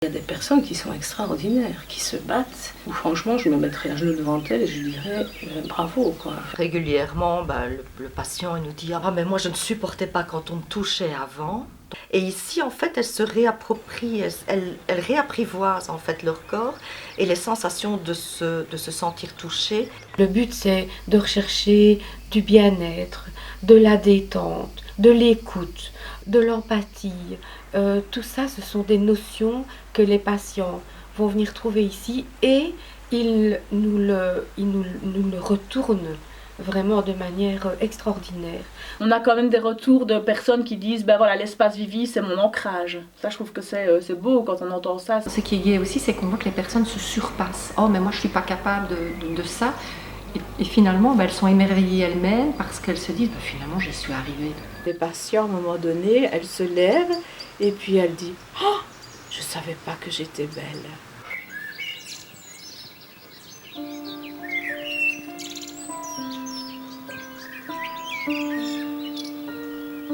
Il y a des personnes qui sont extraordinaires, qui se battent. Ou franchement, je me mettrais à genoux devant elles et je dirais bravo, quoi. Régulièrement, le patient il nous dit « Ah, mais moi je ne supportais pas quand on me touchait avant ». Et ici, en fait, elles se réapproprient, elles réapprivoisent en fait leur corps et les sensations de se sentir touchées. Le but, c'est de rechercher du bien-être, de la détente, de l'écoute, de l'empathie. Tout ça, ce sont des notions que les patients vont venir trouver ici et ils nous le retournent vraiment de manière extraordinaire. On a quand même des retours de personnes qui disent ben voilà, l'espace Vivi c'est mon ancrage. Ça je trouve que c'est beau quand on entend ça. Ce qui est gai aussi, c'est qu'on voit que les personnes se surpassent. Oh mais moi je suis pas capable de ça. Et finalement elles sont émerveillées elles-mêmes parce qu'elles se disent finalement j'y suis arrivée. Les patients à un moment donné, elles se lèvent et puis elles disent oh, je savais pas que j'étais belle.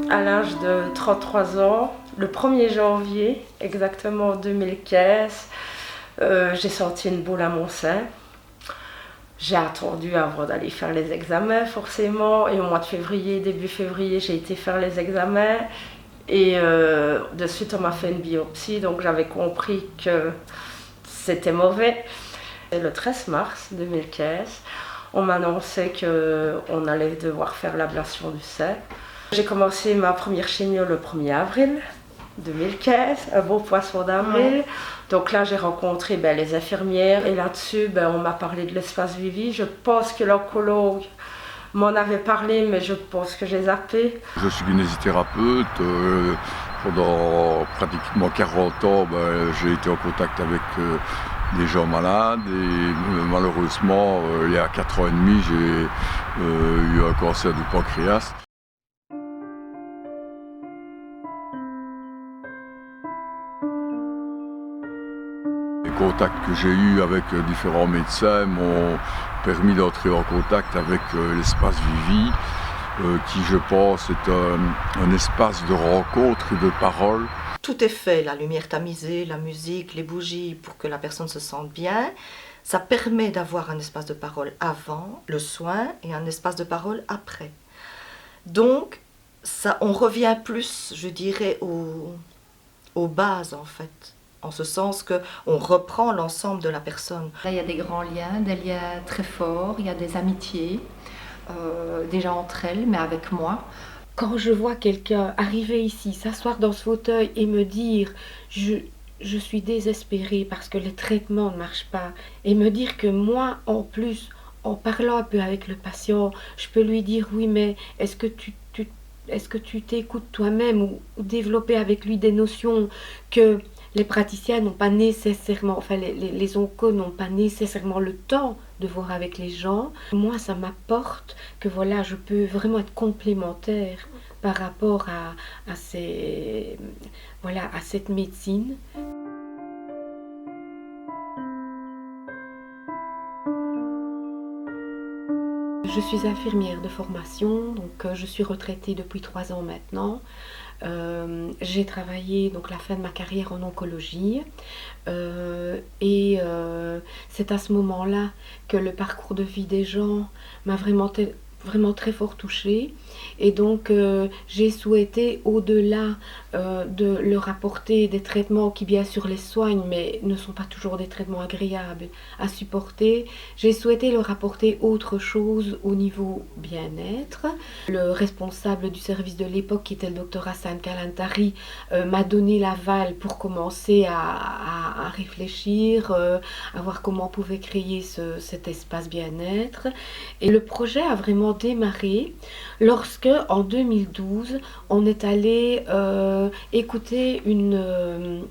À l'âge de 33 ans, le 1er janvier, exactement en 2015, j'ai senti une boule à mon sein. J'ai attendu avant d'aller faire les examens forcément et au mois de février, début février, j'ai été faire les examens et de suite on m'a fait une biopsie, donc j'avais compris que c'était mauvais. Et le 13 mars 2015, on m'annonçait qu'on allait devoir faire l'ablation du sein. J'ai commencé ma première chimio le 1er avril 2015, un beau poisson d'avril. Ouais. Donc là, j'ai rencontré les infirmières et là-dessus, on m'a parlé de l'espace Vivi. Je pense que l'oncologue m'en avait parlé, mais je pense que j'ai zappé. Je suis kinésithérapeute. Pendant pratiquement 40 ans, j'ai été en contact avec des gens malades et malheureusement, il y a 4 ans et demi, j'ai eu un cancer du pancréas. Les contacts que j'ai eus avec différents médecins m'ont permis d'entrer en contact avec l'espace Vivi, qui je pense est un espace de rencontre et de parole. Tout est fait, la lumière tamisée, la musique, les bougies pour que la personne se sente bien. Ça permet d'avoir un espace de parole avant le soin et un espace de parole après. Donc, ça, on revient plus, je dirais, aux bases en fait. En ce sens qu'on reprend l'ensemble de la personne. Là, il y a des grands liens, des liens très forts, il y a des amitiés, déjà entre elles, mais avec moi. Quand je vois quelqu'un arriver ici, s'asseoir dans ce fauteuil et me dire je suis désespérée parce que les traitements ne marchent pas, et me dire que moi, en plus, en parlant un peu avec le patient, je peux lui dire oui, mais est-ce que tu t'écoutes toi-même ou développer avec lui des notions que les praticiens n'ont pas nécessairement, enfin les oncos n'ont pas nécessairement le temps de voir avec les gens. Moi, ça m'apporte que voilà, je peux vraiment être complémentaire par rapport à cette médecine. Je suis infirmière de formation, donc je suis retraitée depuis 3 ans maintenant. J'ai travaillé donc la fin de ma carrière en oncologie et c'est à ce moment-là que le parcours de vie des gens m'a vraiment très fort touchée et donc j'ai souhaité au-delà de leur apporter des traitements qui bien sûr les soignent mais ne sont pas toujours des traitements agréables à supporter, j'ai souhaité leur apporter autre chose au niveau bien-être. Le responsable du service de l'époque qui était le docteur Hassan Kalantari m'a donné l'aval pour commencer à réfléchir, à voir comment on pouvait créer cet espace bien-être et le projet a vraiment démarré lorsque en 2012 on est allé écouter une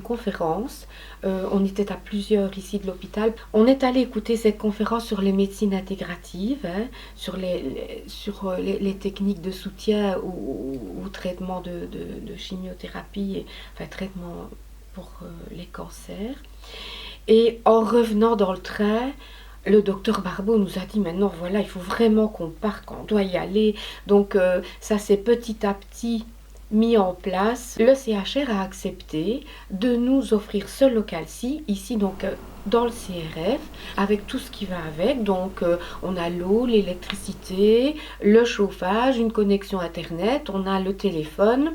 conférence. On était à plusieurs ici de l'hôpital. On est allé écouter cette conférence sur les médecines intégratives, sur les techniques de soutien ou traitement de chimiothérapie, enfin traitement pour les cancers. Et en revenant dans le train, le docteur Barbeau nous a dit maintenant voilà, il faut vraiment qu'on parte, qu'on doit y aller. Donc ça s'est petit à petit mis en place, le CHR a accepté de nous offrir ce local-ci, ici donc dans le CRF, avec tout ce qui va avec. Donc on a l'eau, l'électricité, le chauffage, une connexion internet, on a le téléphone.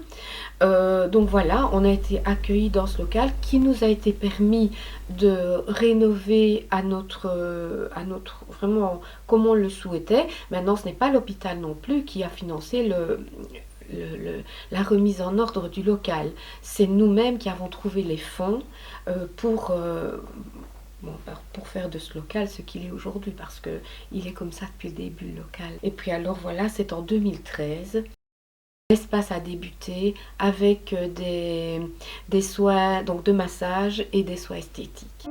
Donc voilà, on a été accueillis dans ce local qui nous a été permis de rénover à notre vraiment comme on le souhaitait. Maintenant, ce n'est pas l'hôpital non plus qui a financé la remise en ordre du local. C'est nous-mêmes qui avons trouvé les fonds pour faire de ce local ce qu'il est aujourd'hui, parce qu'il est comme ça depuis le début, le local. Et puis alors voilà, c'est en 2013. L'espace a débuté avec des soins donc de massage et des soins esthétiques.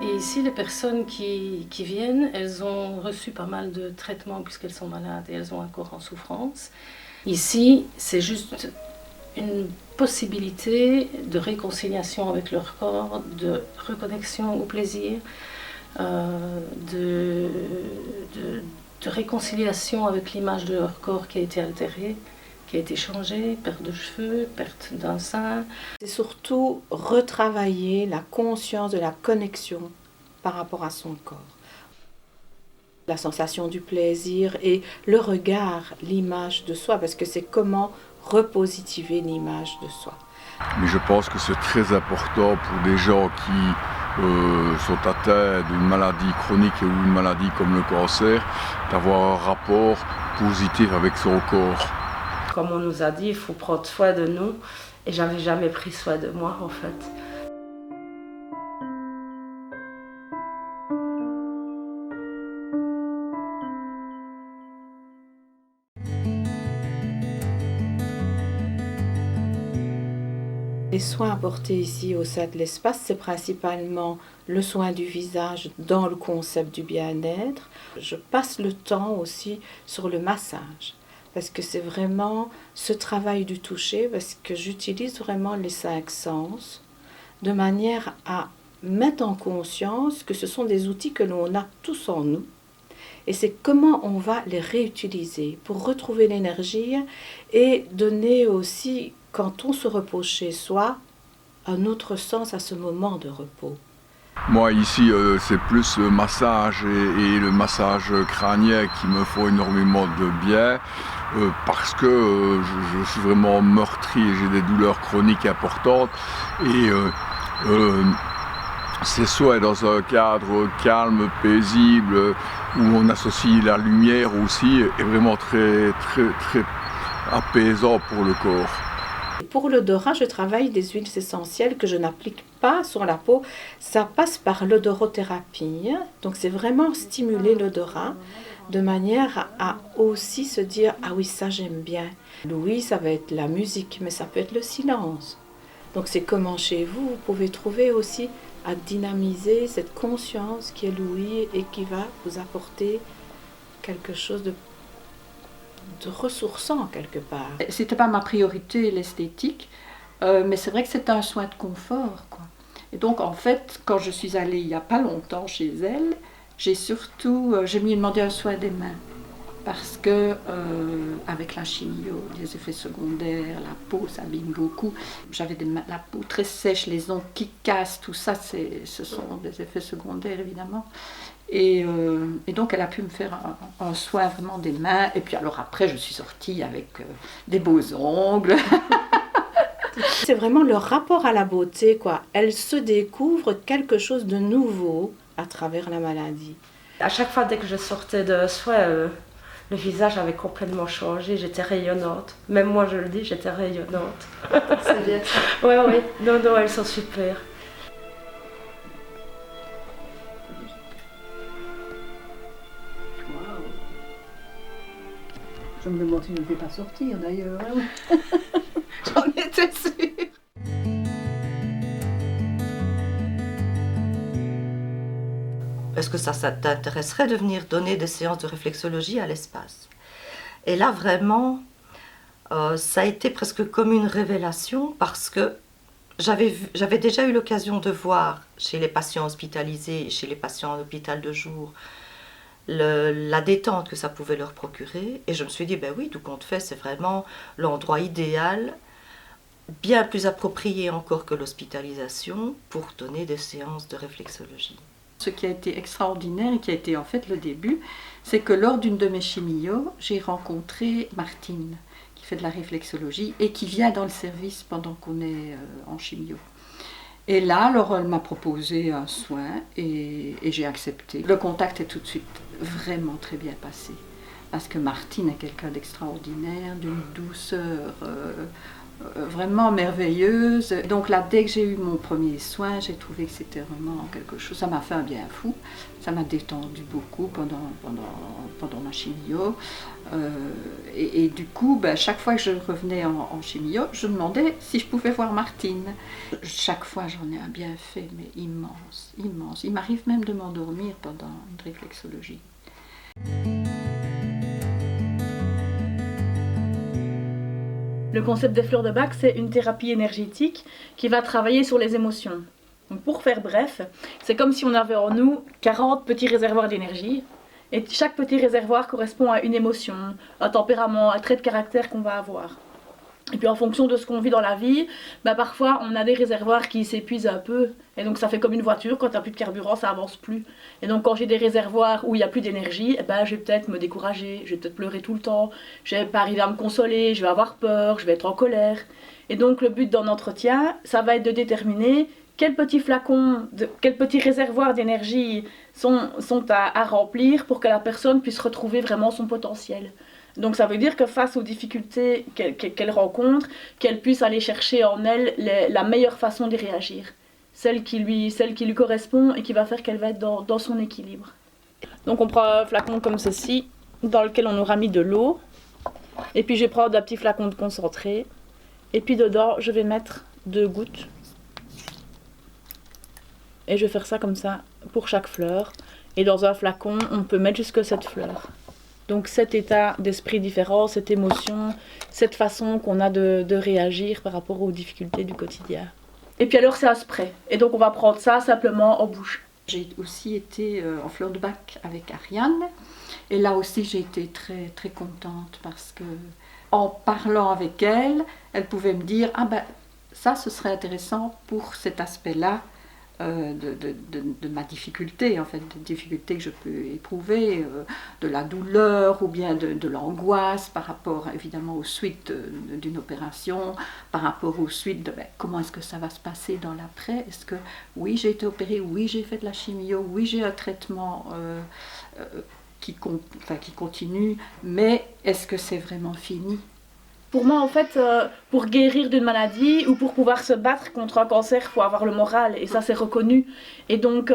Et ici, les personnes qui viennent, elles ont reçu pas mal de traitements puisqu'elles sont malades et elles ont un corps en souffrance. Ici, c'est juste une possibilité de réconciliation avec leur corps, de reconnexion au plaisir, de réconciliation avec l'image de leur corps qui a été altérée, qui a été changée, perte de cheveux, perte d'un sein. C'est surtout retravailler la conscience de la connexion par rapport à son corps. La sensation du plaisir et le regard, l'image de soi, parce que c'est comment repositiver l'image de soi. Mais je pense que c'est très important pour des gens qui sont atteints d'une maladie chronique ou une maladie comme le cancer, d'avoir un rapport positif avec son corps. Comme on nous a dit, il faut prendre soin de nous, et j'avais jamais pris soin de moi en fait. Les soins apportés ici au sein de l'espace, c'est principalement le soin du visage dans le concept du bien-être. Je passe le temps aussi sur le massage, parce que c'est vraiment ce travail du toucher, parce que j'utilise vraiment les 5 sens de manière à mettre en conscience que ce sont des outils que l'on a tous en nous. Et c'est comment on va les réutiliser pour retrouver l'énergie et donner aussi, quand on se repose chez soi, un autre sens à ce moment de repos. Moi ici c'est plus le massage et le massage crânien qui me font énormément de bien parce que je suis vraiment meurtri et j'ai des douleurs chroniques importantes et c'est soit dans un cadre calme, paisible, où on associe la lumière aussi, est vraiment très, très, très apaisant pour le corps. Pour l'odorat, je travaille des huiles essentielles que je n'applique pas sur la peau. Ça passe par l'odorothérapie. Donc c'est vraiment stimuler l'odorat de manière à aussi se dire « Ah oui, ça j'aime bien ». Oui, ça va être la musique, mais ça peut être le silence. Donc c'est comment chez vous, vous pouvez trouver aussi à dynamiser cette conscience qui est l'ouïe et qui va vous apporter quelque chose de ressourçant quelque part. C'était pas ma priorité l'esthétique, mais c'est vrai que c'est un soin de confort, quoi. Et donc en fait, quand je suis allée il y a pas longtemps chez elle, j'ai lui ai demandé un soin des mains. Parce que avec la chimio, les effets secondaires, la peau s'abîme beaucoup. J'avais la peau très sèche, les ongles qui cassent, tout ça, ce sont des effets secondaires évidemment. Et donc elle a pu me faire un soin vraiment des mains. Et puis alors après, je suis sortie avec des beaux ongles. C'est vraiment le rapport à la beauté, quoi. Elle se découvre quelque chose de nouveau à travers la maladie. À chaque fois, dès que je sortais de soins, le visage avait complètement changé, j'étais rayonnante. Même moi, je le dis, j'étais rayonnante. C'est bien ça. Ouais, ouais. Non, elles sont super. Je me demande si je ne vais pas sortir d'ailleurs. J'en étais sûre. Est-ce que ça t'intéresserait de venir donner des séances de réflexologie à l'espace? Et là, vraiment, ça a été presque comme une révélation parce que j'avais déjà eu l'occasion de voir chez les patients hospitalisés, chez les patients en hôpital de jour, la détente que ça pouvait leur procurer. Et je me suis dit, ben oui, tout compte fait, c'est vraiment l'endroit idéal, bien plus approprié encore que l'hospitalisation, pour donner des séances de réflexologie. Ce qui a été extraordinaire et qui a été en fait le début, c'est que lors d'une de mes chimios, j'ai rencontré Martine, qui fait de la réflexologie et qui vient dans le service pendant qu'on est en chimio. Et là, alors, elle m'a proposé un soin et j'ai accepté. Le contact est tout de suite vraiment très bien passé. Parce que Martine est quelqu'un d'extraordinaire, d'une douceur vraiment merveilleuse. Donc là, dès que j'ai eu mon premier soin, j'ai trouvé que c'était vraiment quelque chose. Ça m'a fait un bien fou. Ça m'a détendu beaucoup pendant ma chimio. Et du coup, chaque fois que je revenais en chimio, je demandais si je pouvais voir Martine. Chaque fois, j'en ai un bienfait, mais immense, immense. Il m'arrive même de m'endormir pendant une réflexologie. Le concept des fleurs de Bach, c'est une thérapie énergétique qui va travailler sur les émotions. Donc pour faire bref, c'est comme si on avait en nous 40 petits réservoirs d'énergie, et chaque petit réservoir correspond à une émotion, un tempérament, un trait de caractère qu'on va avoir. Et puis en fonction de ce qu'on vit dans la vie, parfois on a des réservoirs qui s'épuisent un peu, et donc ça fait comme une voiture, quand il n'y a plus de carburant, ça avance plus. Et donc quand j'ai des réservoirs où il n'y a plus d'énergie, je vais peut-être me décourager, je vais peut-être pleurer tout le temps, je vais pas arriver à me consoler, je vais avoir peur, je vais être en colère. Et donc le but d'un entretien, ça va être de déterminer quels petits flacons, quels petits réservoirs d'énergie sont à remplir pour que la personne puisse retrouver vraiment son potentiel. Donc ça veut dire que face aux difficultés qu'elle rencontre, qu'elle puisse aller chercher en elle la meilleure façon d'y réagir. Celle qui lui correspond et qui va faire qu'elle va être dans son équilibre. Donc on prend un flacon comme ceci, dans lequel on aura mis de l'eau. Et puis je vais prendre un petit flacon de concentré. Et puis dedans, je vais mettre 2 gouttes. Et je vais faire ça comme ça pour chaque fleur. Et dans un flacon, on peut mettre jusque 7 fleurs. Donc cet état d'esprit différent, cette émotion, cette façon qu'on a de réagir par rapport aux difficultés du quotidien. Et puis alors c'est un spray. Et donc on va prendre ça simplement en bouche. J'ai aussi été en fleurs de Bach avec Ariane. Et là aussi j'ai été très, très contente parce que en parlant avec elle, elle pouvait me dire « Ah ça ce serait intéressant pour cet aspect-là. » de ma difficulté, en fait, des difficultés que je peux éprouver, de la douleur ou bien de l'angoisse par rapport évidemment aux suites d'une opération, par rapport aux suites de comment est-ce que ça va se passer dans l'après, est-ce que oui j'ai été opérée, oui j'ai fait de la chimio, oui j'ai un traitement qui continue, mais est-ce que c'est vraiment fini ? Pour moi, en fait, pour guérir d'une maladie ou pour pouvoir se battre contre un cancer, il faut avoir le moral, et ça, c'est reconnu. Et donc,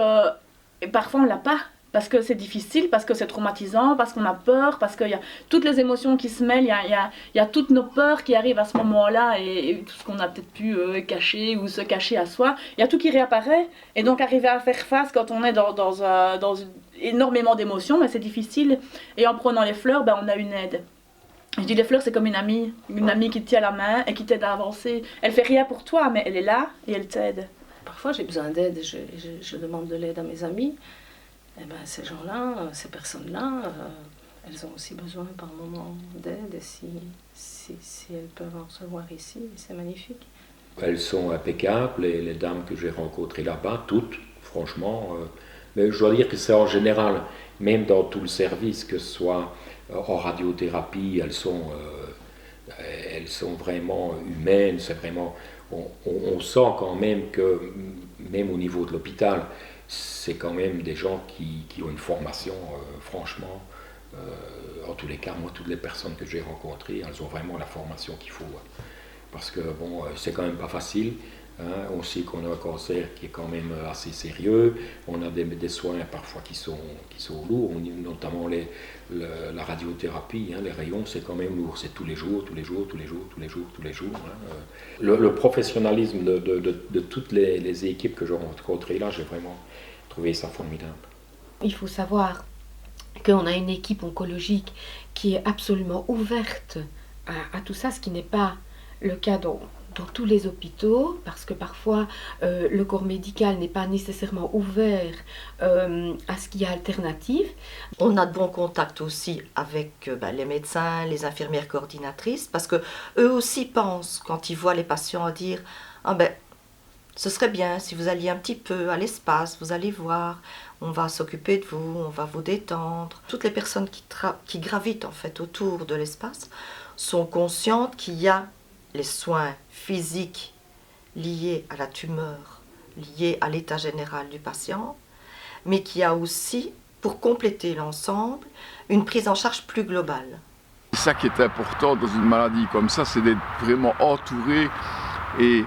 parfois, on ne l'a pas, parce que c'est difficile, parce que c'est traumatisant, parce qu'on a peur, parce qu'il y a toutes les émotions qui se mêlent, il y a toutes nos peurs qui arrivent à ce moment-là, et tout ce qu'on a peut-être pu cacher ou se cacher à soi. Il y a tout qui réapparaît, et donc arriver à faire face quand on est dans énormément d'émotions, c'est difficile. Et en prenant les fleurs, on a une aide. Je dis les fleurs c'est comme une amie qui te tient la main et qui t'aide à avancer. Elle fait rien pour toi mais elle est là et elle t'aide. Parfois j'ai besoin d'aide, je demande de l'aide à mes amis. Et ces gens-là, ces personnes-là, elles ont aussi besoin par moment d'aide et si elles peuvent en recevoir ici, c'est magnifique. Elles sont impeccables, les dames que j'ai rencontrées là-bas, toutes, franchement. Mais je dois dire que c'est en général, même dans tout le service, que ce soit en radiothérapie, elles sont vraiment humaines, c'est vraiment, on sent quand même que, même au niveau de l'hôpital, c'est quand même des gens qui ont une formation, franchement, en tous les cas, moi, toutes les personnes que j'ai rencontrées, elles ont vraiment la formation qu'il faut. Parce que, c'est quand même pas facile. On sait qu'on a un cancer qui est quand même assez sérieux, on a des soins parfois qui sont lourds, notamment la radiothérapie, les rayons c'est quand même lourd, c'est tous les jours. Le professionnalisme de toutes les équipes que j'ai rencontrées là, j'ai vraiment trouvé ça formidable. Il faut savoir qu'on a une équipe oncologique qui est absolument ouverte à tout ça, ce qui n'est pas le cas dans tous les hôpitaux, parce que parfois le corps médical n'est pas nécessairement ouvert à ce qu'il y a alternative. On a de bons contacts aussi avec les médecins, les infirmières coordinatrices, parce que eux aussi pensent, quand ils voient les patients, à dire « Ah ben, ce serait bien si vous alliez un petit peu à l'espace, vous allez voir, on va s'occuper de vous, on va vous détendre. » Toutes les personnes qui gravitent en fait autour de l'espace sont conscientes qu'il y a les soins physiques liés à la tumeur, liés à l'état général du patient, mais qu'il y a aussi, pour compléter l'ensemble, une prise en charge plus globale. C'est ça qui est important dans une maladie comme ça, c'est d'être vraiment entouré. Et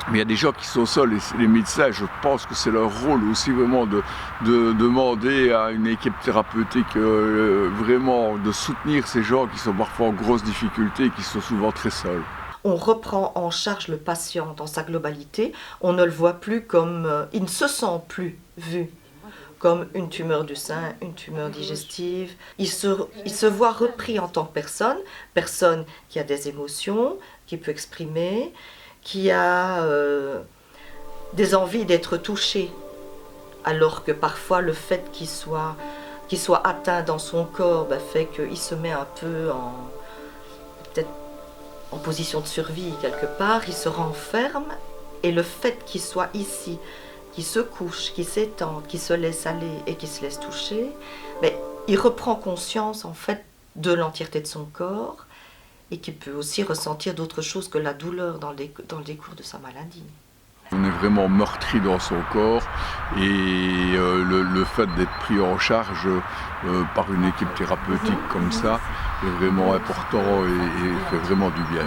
mais il y a des gens qui sont seuls, les médecins, je pense que c'est leur rôle aussi vraiment de demander à une équipe thérapeutique vraiment de soutenir ces gens qui sont parfois en grosse difficulté, qui sont souvent très seuls. On reprend en charge le patient dans sa globalité, on ne le voit plus comme, il ne se sent plus vu comme une tumeur du sein, une tumeur digestive. Il se voit repris en tant que personne qui a des émotions, qui peut exprimer, qui a des envies d'être touché, alors que parfois le fait qu'il soit atteint dans son corps fait qu'il se met un peu peut-être en position de survie quelque part, il se renferme, et le fait qu'il soit ici, qu'il se couche, qu'il s'étend, qu'il se laisse aller et qu'il se laisse toucher, il reprend conscience en fait de l'entièreté de son corps, et qui peut aussi ressentir d'autres choses que la douleur dans le décours de sa maladie. On est vraiment meurtri dans son corps, et le fait d'être pris en charge par une équipe thérapeutique comme ça est vraiment important et fait vraiment du bien.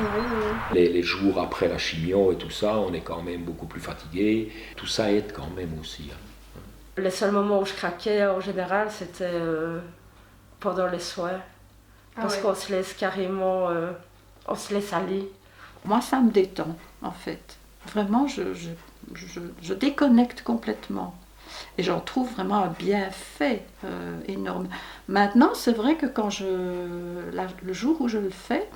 Les jours après la chimio et tout ça, on est quand même beaucoup plus fatigué. Tout ça aide quand même aussi. Les seuls moments où je craquais en général, c'était pendant les soins. Parce qu'on se laisse carrément, on se laisse aller. Moi, ça me détend, en fait. Vraiment, je déconnecte complètement. Et j'en trouve vraiment un bienfait énorme. Maintenant, c'est vrai que le jour où je le fais,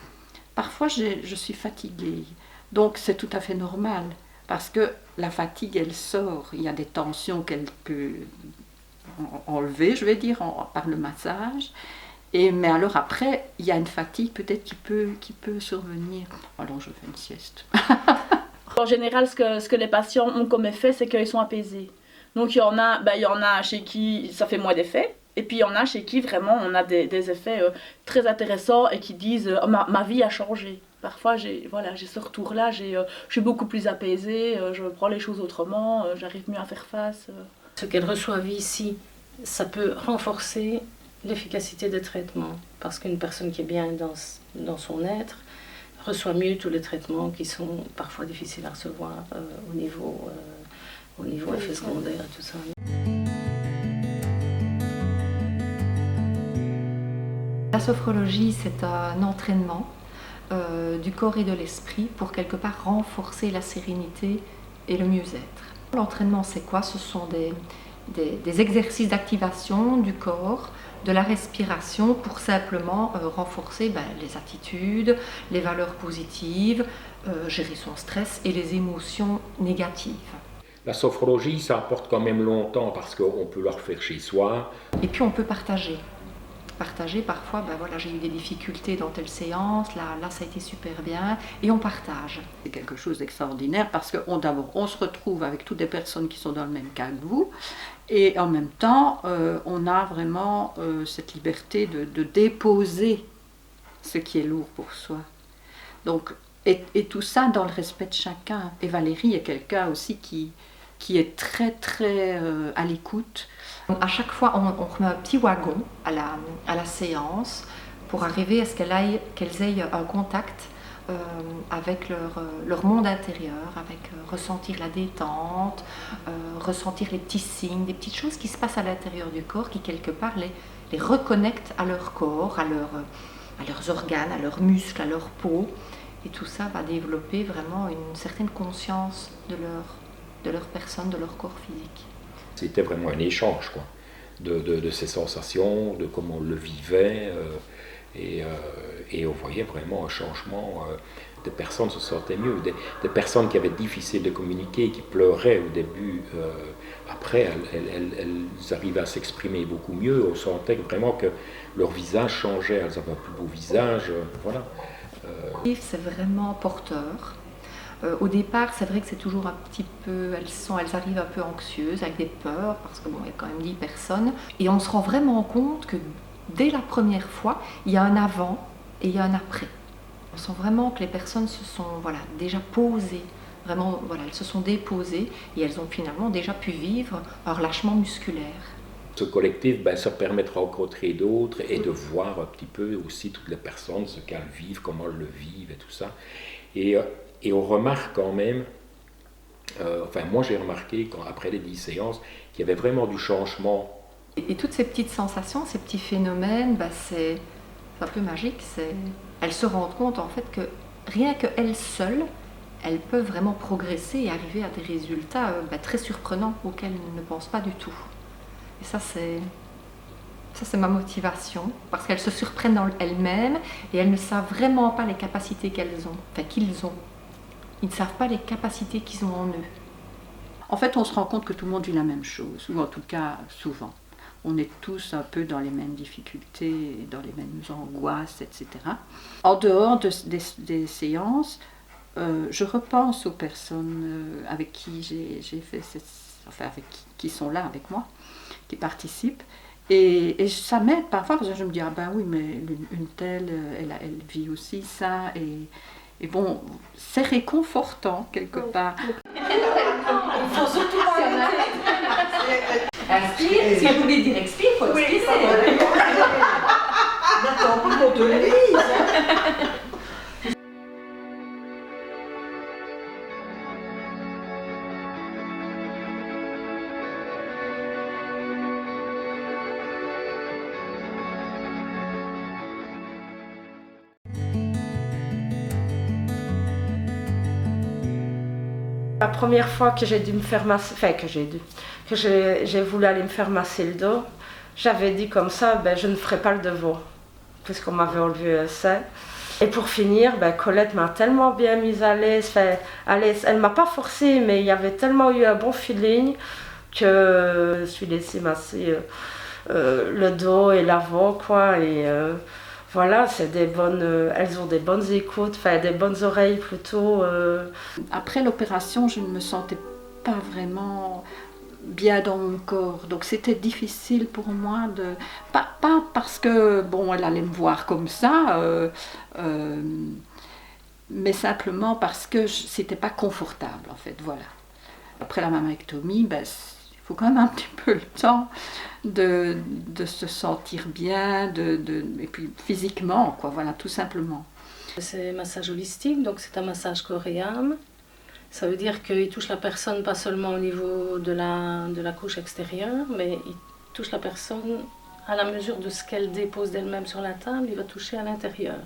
parfois je suis fatiguée. Donc, c'est tout à fait normal. Parce que la fatigue, elle sort. Il y a des tensions qu'elle peut enlever, je vais dire, par le massage. Mais alors après, il y a une fatigue peut-être qui peut survenir. Alors je fais une sieste. En général, ce que les patients ont comme effet, c'est qu'ils sont apaisés. Donc il y en a chez qui ça fait moins d'effet. Et puis il y en a chez qui vraiment on a des effets très intéressants et qui disent oh, ma vie a changé. Parfois j'ai ce retour-là, je suis beaucoup plus apaisée, je prends les choses autrement, j'arrive mieux à faire face. Ce qu'elles reçoivent ici, ça peut renforcer l'efficacité des traitements, parce qu'une personne qui est bien dans son être reçoit mieux tous les traitements qui sont parfois difficiles à recevoir au niveau effets secondaires et tout ça. La sophrologie, c'est un entraînement du corps et de l'esprit pour quelque part renforcer la sérénité et le mieux-être. L'entraînement, c'est quoi? Ce sont des exercices d'activation du corps, de la respiration pour simplement renforcer les attitudes, les valeurs positives, gérer son stress et les émotions négatives. La sophrologie, ça apporte quand même longtemps parce qu'on peut le refaire chez soi. Et puis on peut partager. Partager parfois, j'ai eu des difficultés dans telle séance, là ça a été super bien, et on partage. C'est quelque chose d'extraordinaire parce on se retrouve avec toutes des personnes qui sont dans le même cas que vous, et en même temps, on a vraiment cette liberté de déposer ce qui est lourd pour soi. Donc, et tout ça dans le respect de chacun. Et Valérie est quelqu'un aussi qui est très très à l'écoute. À chaque fois, on remet un petit wagon à la séance pour arriver à ce qu'elles aient un contact avec leur monde intérieur, avec ressentir la détente, ressentir les petits signes, des petites choses qui se passent à l'intérieur du corps qui quelque part les reconnectent à leur corps, à leurs organes, à leurs muscles, à leur peau. Et tout ça va développer vraiment une certaine conscience de leur personne, de leur corps physique. C'était vraiment un échange, quoi, de ces sensations, de comment on le vivait, et on voyait vraiment un changement des personnes se sentaient mieux, des personnes qui avaient difficile de communiquer, qui pleuraient au début, après elles arrivaient à s'exprimer beaucoup mieux, on sentait vraiment que leur visage changeait, elles avaient un plus beau visage, voilà. C'est vraiment porteur. Au départ, c'est vrai que c'est toujours un petit peu, elles arrivent un peu anxieuses, avec des peurs, parce que bon, il y a quand même 10 personnes, et on se rend vraiment compte que dès la première fois, il y a un avant et il y a un après. On sent vraiment que les personnes se sont déjà posées, vraiment, elles se sont déposées et elles ont finalement déjà pu vivre un relâchement musculaire. Ce collectif, ça permet de rencontrer d'autres et de voir un petit peu aussi toutes les personnes, ce qu'elles vivent, comment elles le vivent et tout ça. Et on remarque quand même, moi j'ai remarqué après les 10 séances qu'il y avait vraiment du changement. Et toutes ces petites sensations, ces petits phénomènes, c'est un peu magique. Elles se rendent compte en fait que rien qu'elles seules, elles peuvent vraiment progresser et arriver à des résultats très surprenants auxquels elles ne pensent pas du tout. Et ça c'est ma motivation, parce qu'elles se surprennent dans elles-mêmes et elles ne savent vraiment pas les capacités qu'ils ont. Ils ne savent pas les capacités qu'ils ont en eux. En fait, on se rend compte que tout le monde vit la même chose, ou en tout cas souvent. On est tous un peu dans les mêmes difficultés, dans les mêmes angoisses, etc. En dehors des séances, je repense aux personnes avec qui j'ai fait qui sont là avec moi, qui participent. Et ça m'aide parfois, parce que je me dis, ah ben oui, mais une telle, elle vit aussi ça. Et bon, c'est réconfortant quelque part. Il faut surtout pas arrêter. Inspire, si je voulais dire expire, il faut expirer. D'accord, on te le dise. La première fois que j'ai dû me faire masser, j'ai voulu aller me faire masser le dos, j'avais dit comme ça, je ne ferai pas le devoir, puisqu'on m'avait enlevé un sein. Et pour finir, Colette m'a tellement bien mise à l'aise, elle m'a pas forcée, mais il y avait tellement eu un bon feeling que je me suis laissée masser le dos et l'avant, quoi. Et voilà, elles ont des bonnes écoutes, des bonnes oreilles plutôt. Après l'opération, je ne me sentais pas vraiment bien dans mon corps, donc c'était difficile pour moi pas parce que elle allait me voir comme ça, mais simplement parce que c'était pas confortable en fait, voilà. Après la mammectomie, il faut quand même un petit peu le temps de se sentir bien, et puis physiquement, quoi, voilà, tout simplement. C'est un massage holistique, donc c'est un massage corps et âme. Ça veut dire qu'il touche la personne pas seulement au niveau de la couche extérieure, mais il touche la personne à la mesure de ce qu'elle dépose d'elle-même sur la table, il va toucher à l'intérieur.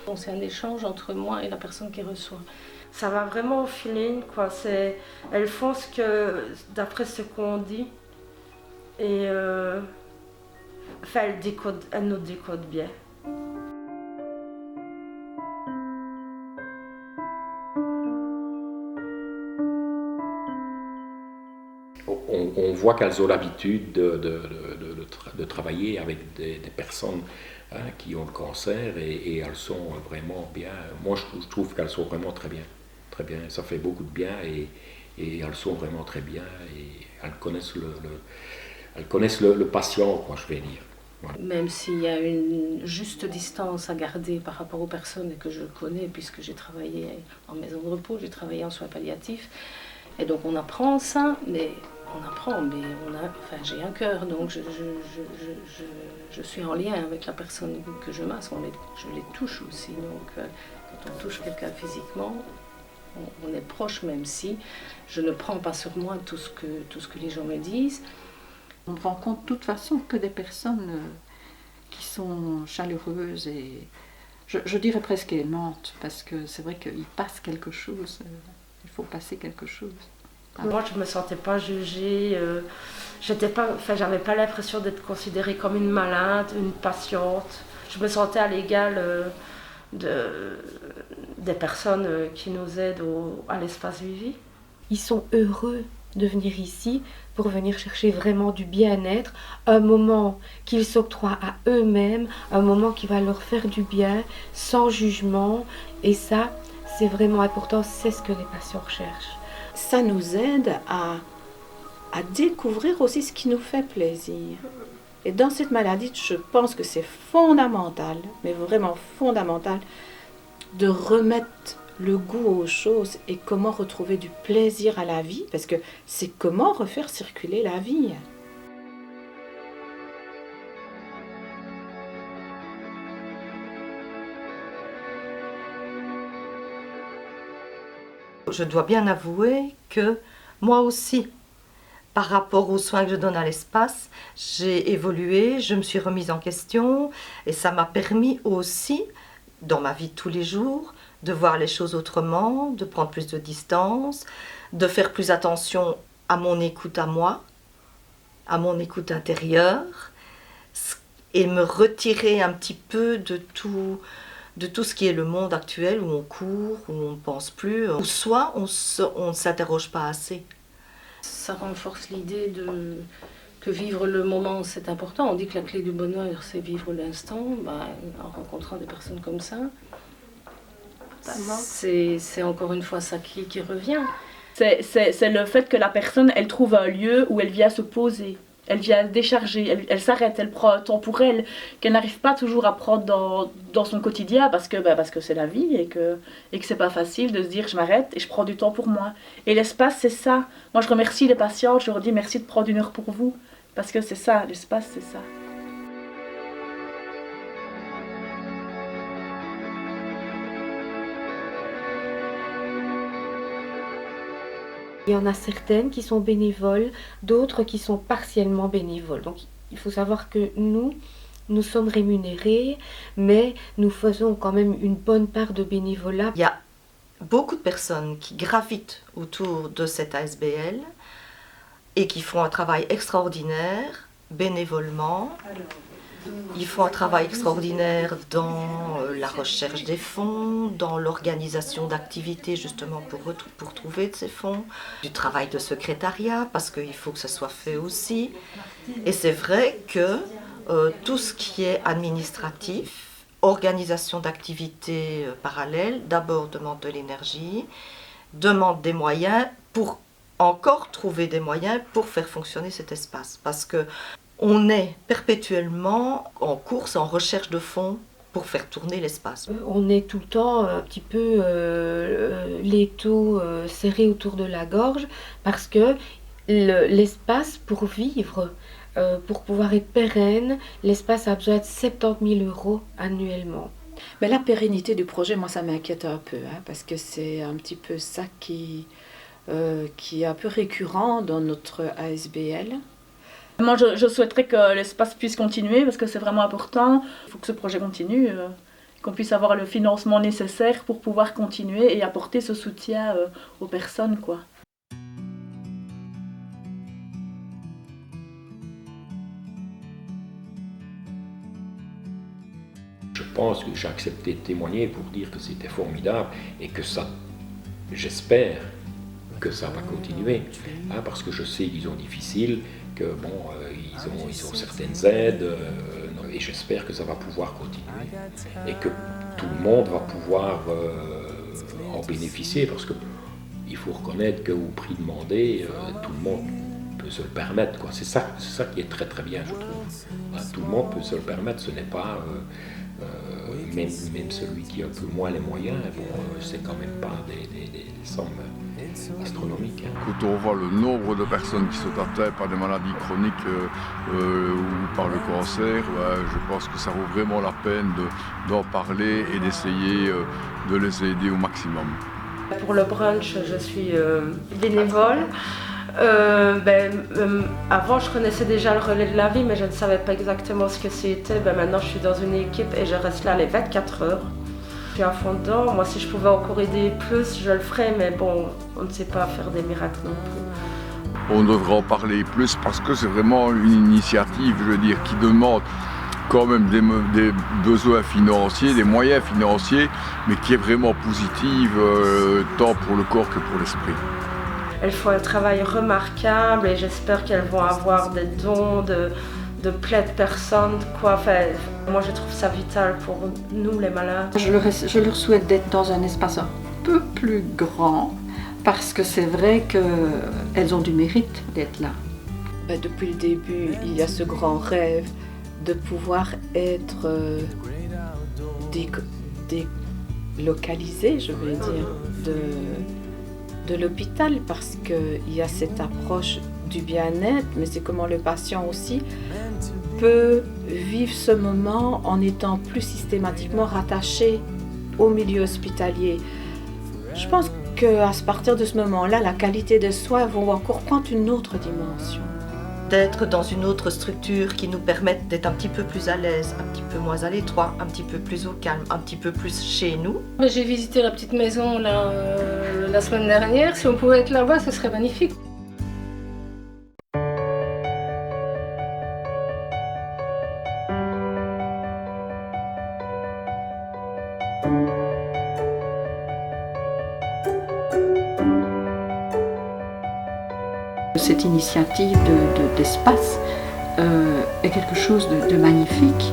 Bon, c'est un échange entre moi et la personne qui reçoit. Ça va vraiment au feeling, quoi. Elles font d'après ce qu'on dit, et elles nous décodent bien. On voit qu'elles ont l'habitude de travailler avec des personnes qui ont le cancer et elles sont vraiment bien. Moi, je trouve qu'elles sont vraiment très bien. Très bien. Ça fait beaucoup de bien et elles sont vraiment très bien et elles connaissent le patient, quoi, je vais dire. Voilà. Même s'il y a une juste distance à garder par rapport aux personnes que je connais, puisque j'ai travaillé en maison de repos, j'ai travaillé en soins palliatifs, et donc on apprend ça, mais j'ai un cœur, donc je suis en lien avec la personne que je masse, je les touche aussi, donc quand on touche quelqu'un physiquement, on est proche, même si je ne prends pas sur moi tout ce que les gens me disent. On ne rencontre de toute façon que des personnes qui sont chaleureuses et je dirais presque aimantes, parce que c'est vrai qu'il passe quelque chose, il faut passer quelque chose. Moi, je ne me sentais pas jugée, j'avais pas l'impression d'être considérée comme une malade, une patiente. Je me sentais à l'égal des personnes qui nous aident à l'espace Vivi. Ils sont heureux de venir ici pour venir chercher vraiment du bien-être, un moment qu'ils s'octroient à eux-mêmes, un moment qui va leur faire du bien, sans jugement. Et ça, c'est vraiment important, c'est ce que les patients recherchent. Ça nous aide à découvrir aussi ce qui nous fait plaisir. Et dans cette maladie, je pense que c'est fondamental, mais vraiment fondamental, de remettre le goût aux choses et comment retrouver du plaisir à la vie, parce que c'est comment refaire circuler la vie. Je dois bien avouer que moi aussi, par rapport aux soins que je donne à l'espace, j'ai évolué, je me suis remise en question et ça m'a permis aussi, dans ma vie de tous les jours, de voir les choses autrement, de prendre plus de distance, de faire plus attention à mon écoute à moi, à mon écoute intérieure, et me retirer un petit peu de tout ce qui est le monde actuel où on court, où on ne pense plus, où soit on ne s'interroge pas assez. Ça renforce l'idée que vivre le moment, c'est important. On dit que la clé du bonheur, c'est vivre l'instant. En rencontrant des personnes comme ça, c'est encore une fois ça qui revient. C'est le fait que la personne, elle trouve un lieu où elle vient se poser. Elle vient décharger, elle s'arrête, elle prend un temps pour elle, qu'elle n'arrive pas toujours à prendre dans son quotidien parce que c'est la vie et que c'est pas facile de se dire je m'arrête et je prends du temps pour moi. Et l'espace, c'est ça. Moi, je remercie les patients, je leur dis merci de prendre 1 heure pour vous parce que c'est ça, l'espace, c'est ça. Il y en a certaines qui sont bénévoles, d'autres qui sont partiellement bénévoles. Donc il faut savoir que nous sommes rémunérés, mais nous faisons quand même une bonne part de bénévolat. Il y a beaucoup de personnes qui gravitent autour de cette ASBL et qui font un travail extraordinaire bénévolement. Ils font un travail extraordinaire dans la recherche des fonds, dans l'organisation d'activités justement pour trouver de ces fonds, du travail de secrétariat parce qu'il faut que ça soit fait aussi. Et c'est vrai que tout ce qui est administratif, organisation d'activités parallèles, d'abord demande de l'énergie, demande des moyens pour encore trouver des moyens pour faire fonctionner cet espace. Parce que on est perpétuellement en course, en recherche de fonds pour faire tourner l'espace. On est tout le temps un petit peu l'étau serré autour de la gorge parce que l'espace pour vivre, pour pouvoir être pérenne, l'espace a besoin de 70 000 € annuellement. Mais la pérennité du projet, moi ça m'inquiète un peu, parce que c'est un petit peu ça qui est un peu récurrent dans notre ASBL. Moi, je souhaiterais que l'espace puisse continuer parce que c'est vraiment important. Il faut que ce projet continue, qu'on puisse avoir le financement nécessaire pour pouvoir continuer et apporter ce soutien aux personnes, quoi. Je pense que j'ai accepté de témoigner pour dire que c'était formidable et que ça, j'espère que ça va continuer, parce que je sais qu'ils ont difficile, que bon, ils ont certaines aides, et j'espère que ça va pouvoir continuer et que tout le monde va pouvoir en bénéficier, parce que il faut reconnaître qu'au prix demandé, tout le monde peut se le permettre, quoi. C'est ça qui est très très bien, je trouve. Tout le monde peut se le permettre, ce n'est pas même celui qui a un peu moins les moyens, c'est quand même pas des sommes astronomiques. Quand on voit le nombre de personnes qui sont atteintes par des maladies chroniques ou par le cancer, je pense que ça vaut vraiment la peine d'en parler et d'essayer de les aider au maximum. Pour le brunch, je suis bénévole. Avant, je connaissais déjà le relais de la vie, mais je ne savais pas exactement ce que c'était. Maintenant, je suis dans une équipe et je reste là les 24 heures. Je suis à fond dedans. Moi, si je pouvais encore aider plus, je le ferais, mais bon, on ne sait pas faire des miracles non plus. On devrait en parler plus parce que c'est vraiment une initiative, je veux dire, qui demande quand même des besoins financiers, des moyens financiers, mais qui est vraiment positive tant pour le corps que pour l'esprit. Elles font un travail remarquable et j'espère qu'elles vont avoir des dons de plein de personnes. Enfin, moi, je trouve ça vital pour nous, les malades. Je leur souhaite d'être dans un espace un peu plus grand parce que c'est vrai qu'elles ont du mérite d'être là. Depuis le début, il y a ce grand rêve de pouvoir être délocalisé, je vais dire, de l'hôpital parce qu'il y a cette approche du bien-être, mais c'est comment le patient aussi peut vivre ce moment en étant plus systématiquement rattaché au milieu hospitalier. Je pense qu'à partir de ce moment-là, la qualité des soins va encore prendre une autre dimension. D'être dans une autre structure qui nous permette d'être un petit peu plus à l'aise, un petit peu moins à l'étroit, un petit peu plus au calme, un petit peu plus chez nous. J'ai visité la petite maison là, la semaine dernière. Si on pouvait être là-bas, ce serait magnifique. Cette initiative d'espace est quelque chose de magnifique.